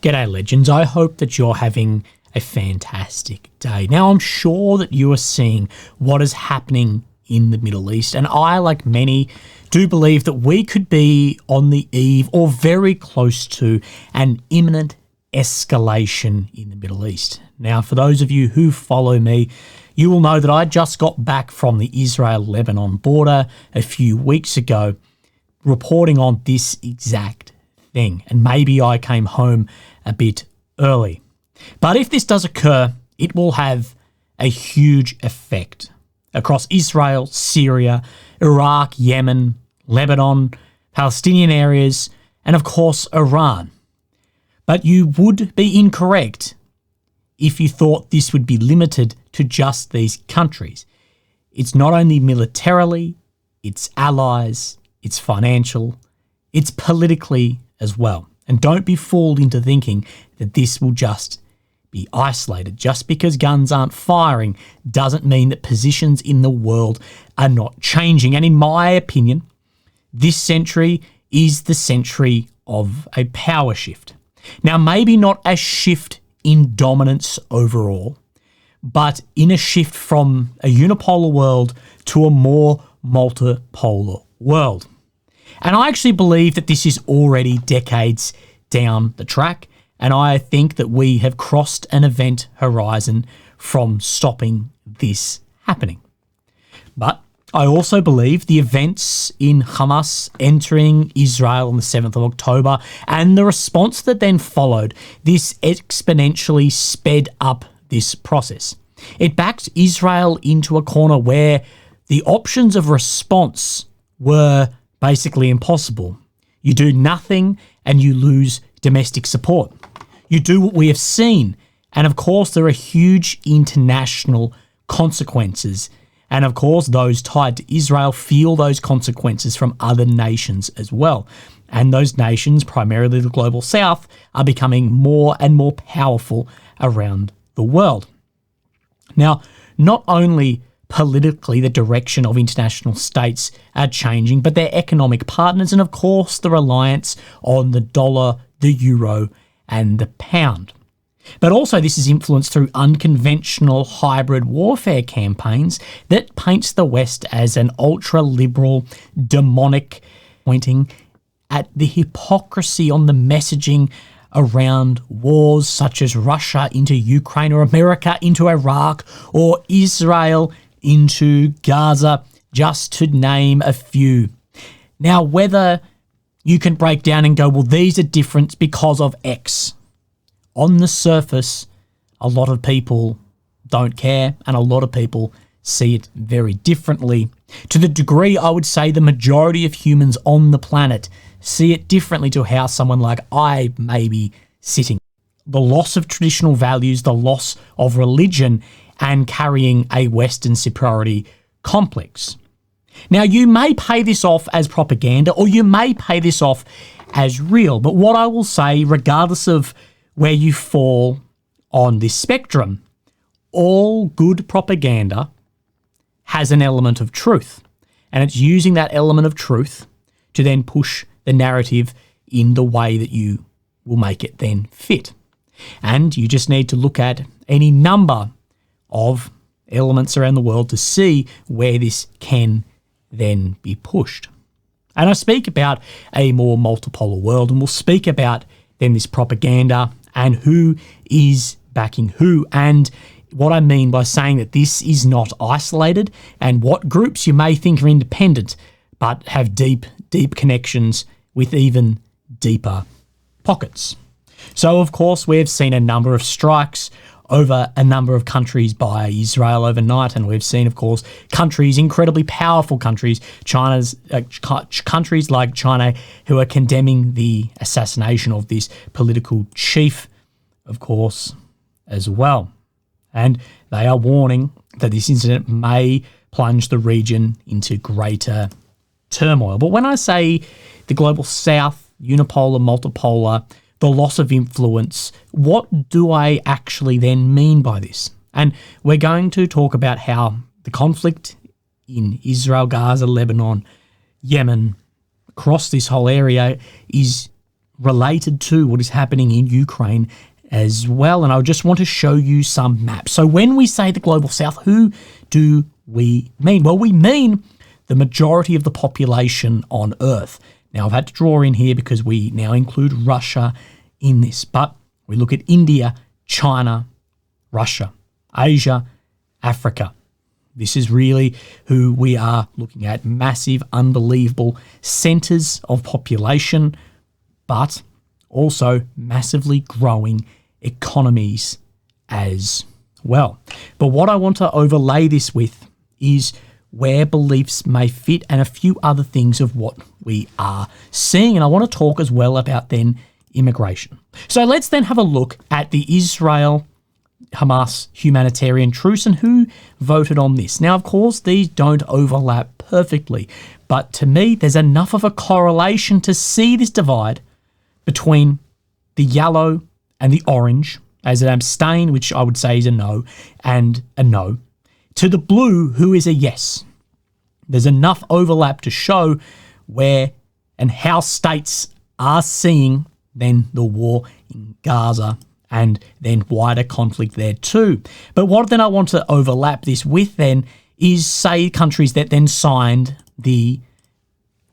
G'day legends, I hope that you're having a fantastic day. Now I'm sure that you are seeing what is happening in the Middle East, and I, like many, do believe that we could be on the eve or very close to an imminent escalation in the Middle East. Now for those of you who follow me, you will know that I just got back from the Israel-Lebanon border a few weeks ago reporting on this exact thing, and maybe I came home a bit early. But if this does occur, it will have a huge effect across Israel, Syria, Iraq, Yemen, Lebanon, Palestinian areas, and of course Iran. But you would be incorrect if you thought this would be limited to just these countries. It's not only militarily, it's allies, it's financial, it's politically as well. And don't be fooled into thinking that this will just be isolated. Just because guns aren't firing doesn't mean that positions in the world are not changing. And in my opinion, this century is the century of a power shift. Now, maybe not a shift in dominance overall, but in a shift from a unipolar world to a more multipolar world. And I actually believe that this is already decades down the track, and I think that we have crossed an event horizon from stopping this happening. But I also believe the events in Hamas entering Israel on the 7th of October and the response that then followed, this exponentially sped up this process. It backed Israel into a corner where the options of response were basically impossible. You do nothing and you lose domestic support. You do what we have seen, and of course there are huge international consequences. And of course those tied to Israel feel those consequences from other nations as well. And those nations, primarily the global south, are becoming more and more powerful around the world. Now, not only politically the direction of international states are changing, but their economic partners, and of course the reliance on the dollar, the euro, and the pound. But also this is influenced through unconventional hybrid warfare campaigns that paints the West as an ultra-liberal, demonic, pointing at the hypocrisy on the messaging around wars such as Russia into Ukraine, or America into Iraq, or Israel into Gaza, just to name a few. Now, whether you can break down and go, well, these are different because of X. On the surface, a lot of people don't care, and a lot of people see it very differently. To the degree, I would say, the majority of humans on the planet see it differently to how someone like I may be sitting. The loss of traditional values, the loss of religion, and carrying a Western superiority complex. Now, you may pay this off as propaganda, or you may pay this off as real, but what I will say, regardless of where you fall on this spectrum, all good propaganda has an element of truth, and it's using that element of truth to then push the narrative in the way that you will make it then fit. And you just need to look at any number of elements around the world to see where this can then be pushed. And I speak about a more multipolar world, and we'll speak about then this propaganda and who is backing who, and what I mean by saying that this is not isolated, and what groups you may think are independent but have deep connections with even deeper pockets. So of course we have seen a number of strikes over a number of countries by Israel overnight, and we've seen, of course, countries, incredibly powerful countries, countries like China, who are condemning the assassination of this political chief, of course, as well. And they are warning that this incident may plunge the region into greater turmoil. But when I say the global south, unipolar, multipolar, the loss of influence, what do I actually then mean by this? And we're going to talk about how the conflict in Israel, Gaza, Lebanon, Yemen, across this whole area is related to what is happening in Ukraine as well. And I just want to show you some maps. So when we say the global south, who do we mean? Well, we mean the majority of the population on Earth. Now, I've had to draw in here because we now include Russia in this, but we look at India, China, Russia, Asia, Africa. This is really who we are looking at. Massive, unbelievable centres of population, but also massively growing economies as well. But what I want to overlay this with is where beliefs may fit and a few other things of what we are seeing. And I want to talk as well about then immigration. So let's then have a look at the Israel-Hamas humanitarian truce and who voted on this. Now, of course, these don't overlap perfectly, but to me, there's enough of a correlation to see this divide between the yellow and the orange as an abstain, which I would say is a no, and a no, to the blue, who is a yes. There's enough overlap to show where and how states are seeing then the war in Gaza and then wider conflict there too. But what then I want to overlap this with then is, say, countries that then signed the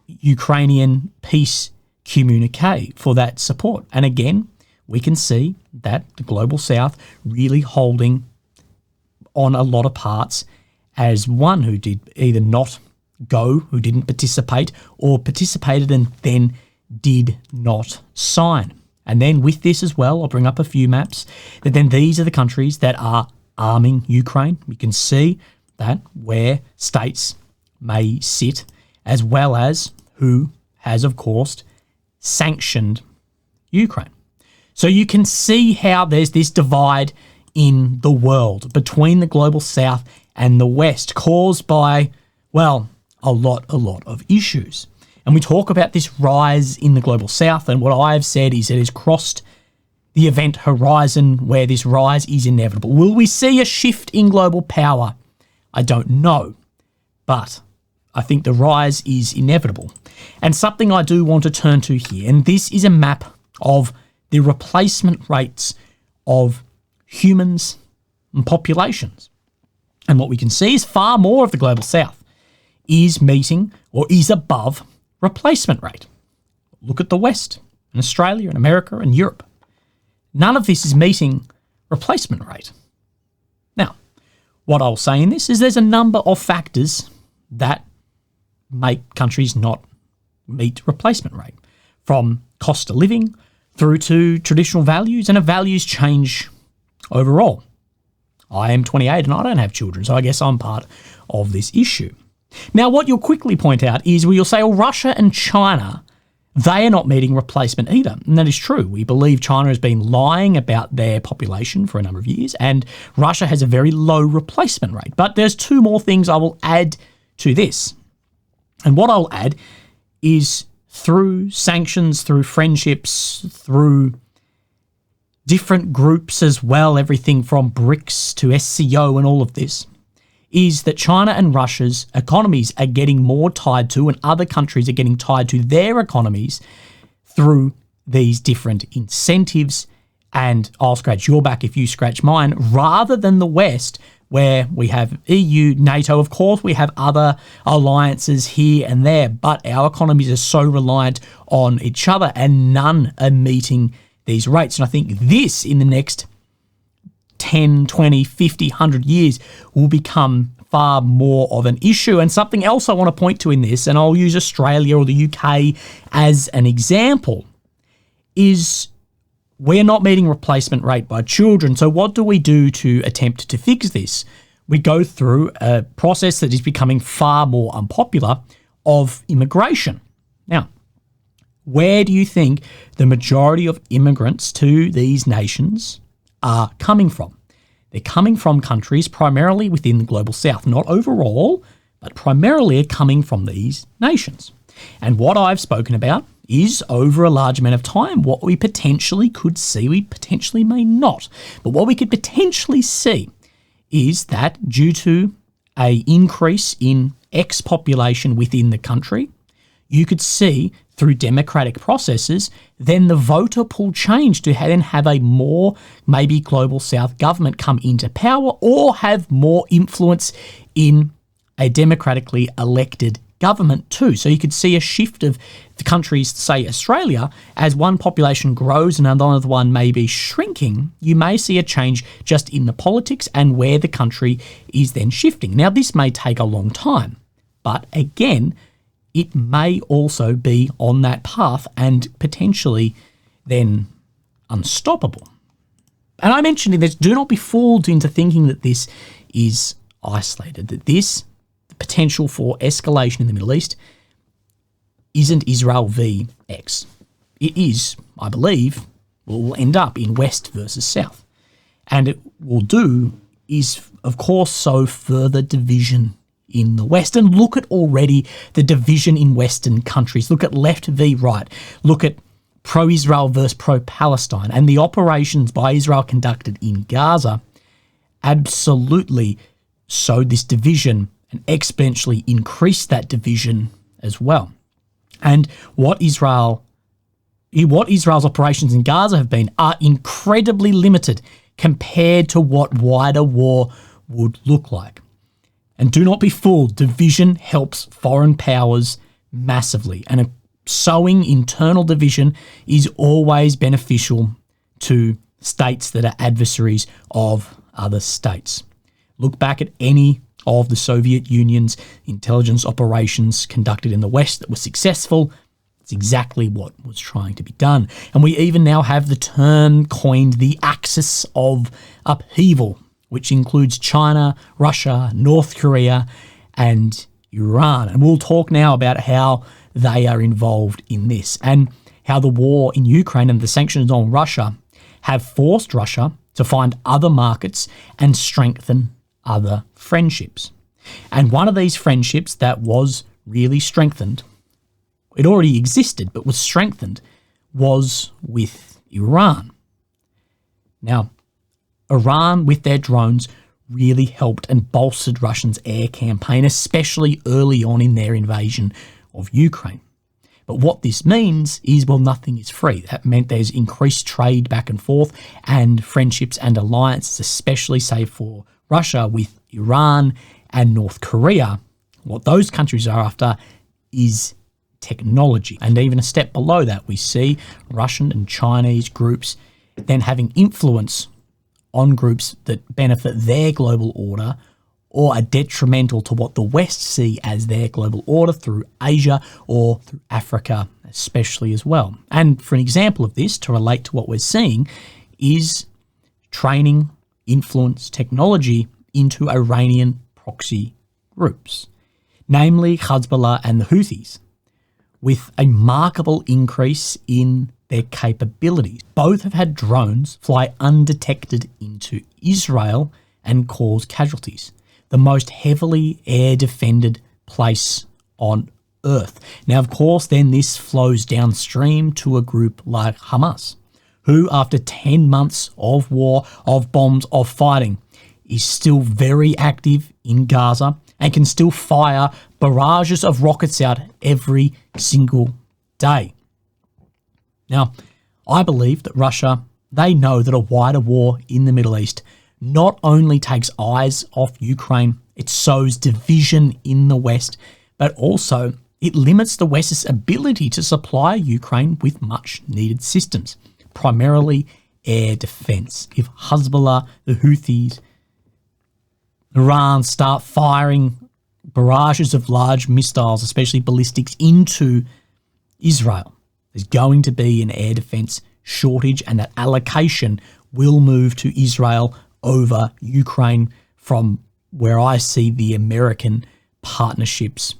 Ukrainian peace communique for that support. And again, we can see that the global south really holding on a lot of parts as one who did either not go, who didn't participate, or participated and then did not sign. And then with this as well, I'll bring up a few maps, that then these are the countries that are arming Ukraine. We can see that where states may sit, as well as who has, of course, sanctioned Ukraine. So you can see how there's this divide in the world between the global south and the west, caused by, well, a lot of issues. And we talk about this rise in the global south, and what I have said is it has crossed the event horizon where this rise is inevitable. Will we see a shift in global power? I don't know, but I think the rise is inevitable. And something I do want to turn to here, and this is a map of the replacement rates of humans and populations. And what we can see is far more of the global south is meeting or is above replacement rate. Look at the West and Australia and America and Europe. None of this is meeting replacement rate. Now, what I'll say in this is there's a number of factors that make countries not meet replacement rate, from cost of living through to traditional values, and values change overall. I am 28 and I don't have children, so I guess I'm part of this issue. Now, what you'll quickly point out is where you'll say, well, Russia and China, they are not meeting replacement either. And that is true. We believe China has been lying about their population for a number of years, and Russia has a very low replacement rate. But there's two more things I will add to this. And what I'll add is through sanctions, through friendships, through different groups as well, everything from BRICS to SCO and all of this, is that China and Russia's economies are getting more tied to, and other countries are getting tied to their economies through these different incentives. And I'll scratch your back if you scratch mine, rather than the West, where we have EU, NATO, of course, we have other alliances here and there, but our economies are so reliant on each other and none are meeting these rates. And I think this, in the next 10, 20, 50, 100 years, will become far more of an issue. And something else I want to point to in this, and I'll use Australia or the UK as an example, is we're not meeting replacement rate by children. So what do we do to attempt to fix this? We go through a process that is becoming far more unpopular of immigration. Now, where do you think the majority of immigrants to these nations are coming from? They're coming from countries primarily within the global south, not overall, but primarily are coming from these nations. And what I've spoken about is, over a large amount of time, what we potentially could see. We potentially may not, but what we could potentially see is that due to an increase in X population within the country, you could see through democratic processes, then the voter pool changed to then have a more maybe global south government come into power or have more influence in a democratically elected government too. So you could see a shift of the countries, say Australia, as one population grows and another one may be shrinking, you may see a change just in the politics and where the country is then shifting. Now, this may take a long time, but again, it may also be on that path and potentially then unstoppable. And I mentioned in this, do not be fooled into thinking that this is isolated, that this potential for escalation in the Middle East isn't Israel v X. It is, I believe, will end up in West versus South. And it will do is, of course, sow further division in the West. And look at already the division in Western countries. Look at left v right. Look at pro-Israel versus pro-Palestine. And the operations by Israel conducted in Gaza absolutely sowed this division and exponentially increased that division as well. And what Israel's operations in Gaza have been are incredibly limited compared to what wider war would look like. And do not be fooled, division helps foreign powers massively. And sowing internal division is always beneficial to states that are adversaries of other states. Look back at any of the Soviet Union's intelligence operations conducted in the West that were successful. It's exactly what was trying to be done. And we even now have the term coined the axis of upheaval, which includes China, Russia, North Korea, and Iran. And we'll talk now about how they are involved in this and how the war in Ukraine and the sanctions on Russia have forced Russia to find other markets and strengthen other friendships. And one of these friendships that was really strengthened, it already existed, but was strengthened, was with Iran. Now, Iran, with their drones, really helped and bolstered Russia's air campaign, especially early on in their invasion of Ukraine. But what this means is, well, nothing is free. That meant there's increased trade back and forth and friendships and alliances, especially, say, for Russia with Iran and North Korea. What those countries are after is technology. And even a step below that, we see Russian and Chinese groups then having influence on groups that benefit their global order or are detrimental to what the West see as their global order through Asia or through Africa especially as well. And for an example of this, to relate to what we're seeing, is training influence technology into Iranian proxy groups, namely Hezbollah and the Houthis, with a remarkable increase in their capabilities. Both have had drones fly undetected into Israel and cause casualties, the most heavily air-defended place on Earth. Now, of course, then this flows downstream to a group like Hamas, who, after 10 months of war, of bombs, of fighting, is still very active in Gaza and can still fire barrages of rockets out every single day. Now, I believe that Russia, they know that a wider war in the Middle East not only takes eyes off Ukraine, it sows division in the West, but also it limits the West's ability to supply Ukraine with much needed systems, primarily air defense. If Hezbollah, the Houthis, Iran start firing barrages of large missiles, especially ballistics, into Israel, there's going to be an air defense shortage, and that allocation will move to Israel over Ukraine from where I see the American partnerships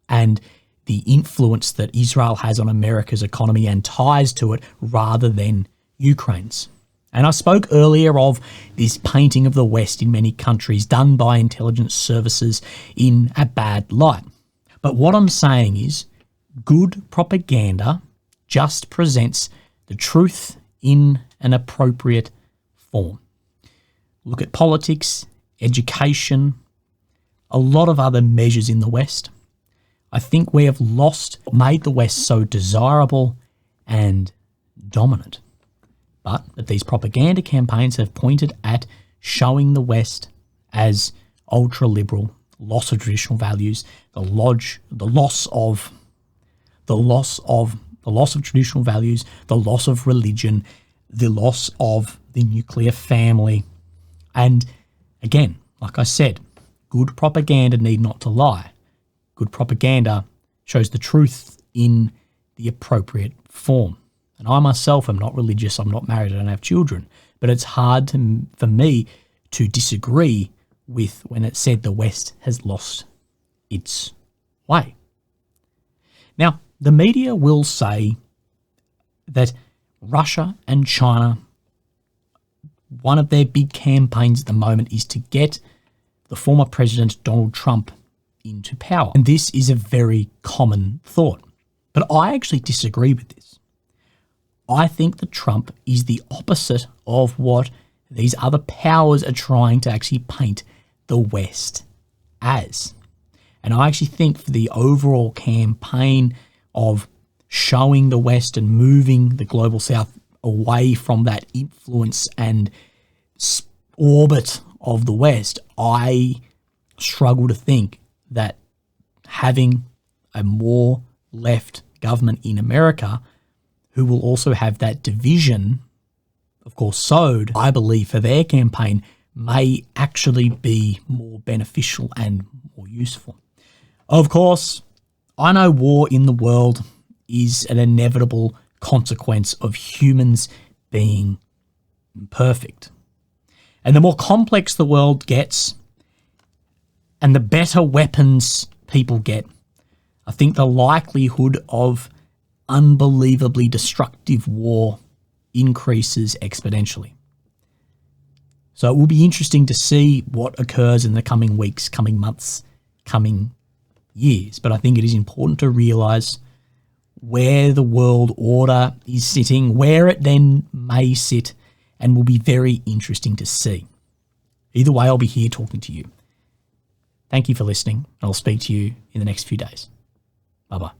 and the influence that Israel has on America's economy and ties to it rather than Ukraine's. And I spoke earlier of this painting of the West in many countries done by intelligence services in a bad light. But what I'm saying is good propaganda just presents the truth in an appropriate form. Look at politics, education, a lot of other measures in the West. I think we have made the West so desirable and dominant. But that these propaganda campaigns have pointed at showing the West as ultra-liberal, loss of traditional values, the loss of traditional values, the loss of religion, the loss of the nuclear family. And again, like I said, good propaganda need not to lie. Good propaganda shows the truth in the appropriate form. And I myself am not religious, I'm not married, I don't have children, but it's hard for me to disagree with when it said the West has lost its way. Now, the media will say that Russia and China, one of their big campaigns at the moment is to get the former President Donald Trump into power. And this is a very common thought. But I actually disagree with this. I think that Trump is the opposite of what these other powers are trying to actually paint the West as. And I actually think for the overall campaign of showing the West and moving the global South away from that influence and orbit of the West, I struggle to think that having a more left government in America who will also have that division, of course, sowed, I believe, for their campaign may actually be more beneficial and more useful. Of course, I know war in the world is an inevitable consequence of humans being imperfect. And the more complex the world gets and the better weapons people get, I think the likelihood of unbelievably destructive war increases exponentially. So it will be interesting to see what occurs in the coming weeks, coming months, coming years. But I think it is important to realize where the world order is sitting, where it then may sit, and will be very interesting to see. Either way, I'll be here talking to you. Thank you for listening, and I'll speak to you in the next few days. Bye-bye.